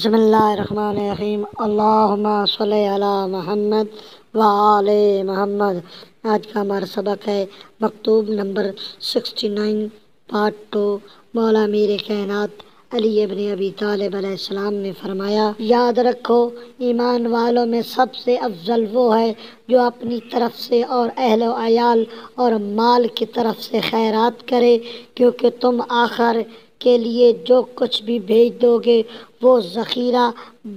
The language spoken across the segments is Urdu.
بسم اللہ الرحمن الرحیم، اللہم صلی علی محمد وآل محمد۔ آج کا ہمارا سبق ہے مکتوب نمبر 69 پارٹ 2۔ مولا میر کائنات علی ابن ابی طالب علیہ السلام نے فرمایا، یاد رکھو ایمان والوں میں سب سے افضل وہ ہے جو اپنی طرف سے اور اہل و عیال اور مال کی طرف سے خیرات کرے، کیونکہ تم آخر کے لیے جو کچھ بھی بھیج دو گے وہ ذخیرہ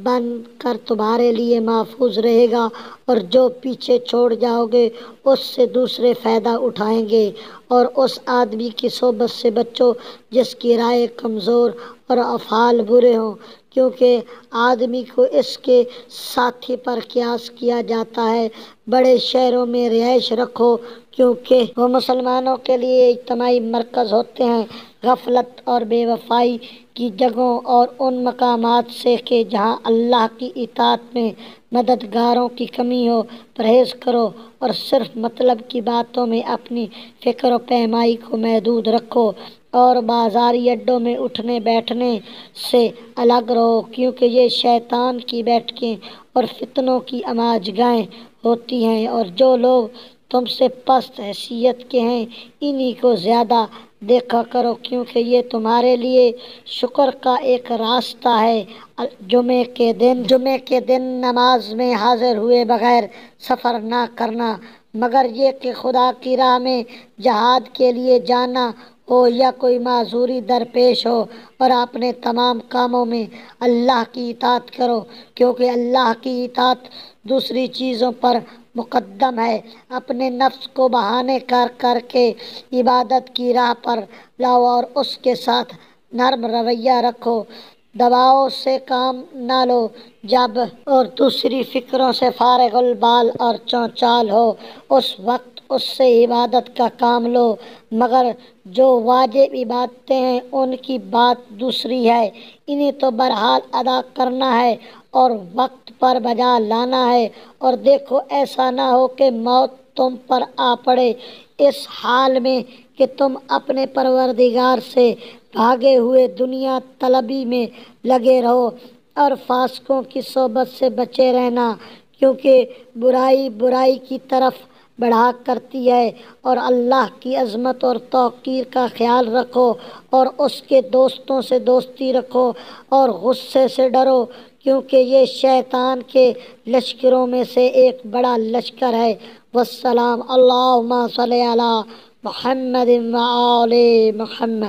بن کر تمہارے لیے محفوظ رہے گا، اور جو پیچھے چھوڑ جاؤ گے اس سے دوسرے فائدہ اٹھائیں گے۔ اور اس آدمی کی صحبت سے بچو جس کی رائے کمزور اور افعال برے ہوں، کیونکہ آدمی کو اس کے ساتھی پر قیاس کیا جاتا ہے۔ بڑے شہروں میں رہائش رکھو کیونکہ وہ مسلمانوں کے لیے اجتماعی مرکز ہوتے ہیں۔ غفلت اور بے وفائی کی جگہوں اور ان مقامات سے کہ جہاں اللہ کی اطاعت میں مددگاروں کی کمی ہو پرہیز کرو، اور صرف مطلب کی باتوں میں اپنی فکر و پیمائی کو محدود رکھو، اور بازاری اڈوں میں اٹھنے بیٹھنے سے الگ رہو، کیونکہ یہ شیطان کی بیٹھکیں اور فتنوں کی آماج گاہیں ہوتی ہیں، اور جو لوگ تم سے پست حیثیت کے ہیں انہی کو زیادہ دیکھا کرو، کیونکہ یہ تمہارے لیے شکر کا ایک راستہ ہے۔ جمعے کے دن نماز میں حاضر ہوئے بغیر سفر نہ کرنا، مگر یہ کہ خدا کی راہ میں جہاد کے لیے جانا ہو یا کوئی معذوری درپیش ہو، اور اپنے تمام کاموں میں اللہ کی اطاعت کرو، کیونکہ اللہ کی اطاعت دوسری چیزوں پر مقدم ہے۔ اپنے نفس کو بہانے کر کے عبادت کی راہ پر لاؤ اور اس کے ساتھ نرم رویہ رکھو۔ دباؤ سے کام نہ لو جب اور دوسری فکروں سے فارغ البال اور چنچال ہو، اس وقت اس سے عبادت کا کام لو، مگر جو واجب عبادتیں ہیں ان کی بات دوسری ہے، انہیں تو بہرحال ادا کرنا ہے اور وقت پر بجا لانا ہے۔ اور دیکھو ایسا نہ ہو کہ موت تم پر آ پڑے اس حال میں کہ تم اپنے پروردگار سے بھاگے ہوئے دنیا طلبی میں لگے رہو، اور فاسقوں کی صحبت سے بچے رہنا، کیونکہ برائی کی طرف بڑھا کرتی ہے۔ اور اللہ کی عظمت اور توقیر کا خیال رکھو، اور اس کے دوستوں سے دوستی رکھو، اور غصے سے ڈرو، کیونکہ یہ شیطان کے لشکروں میں سے ایک بڑا لشکر ہے۔ والسلام، اللہم صلی علی محمد وآل محمد۔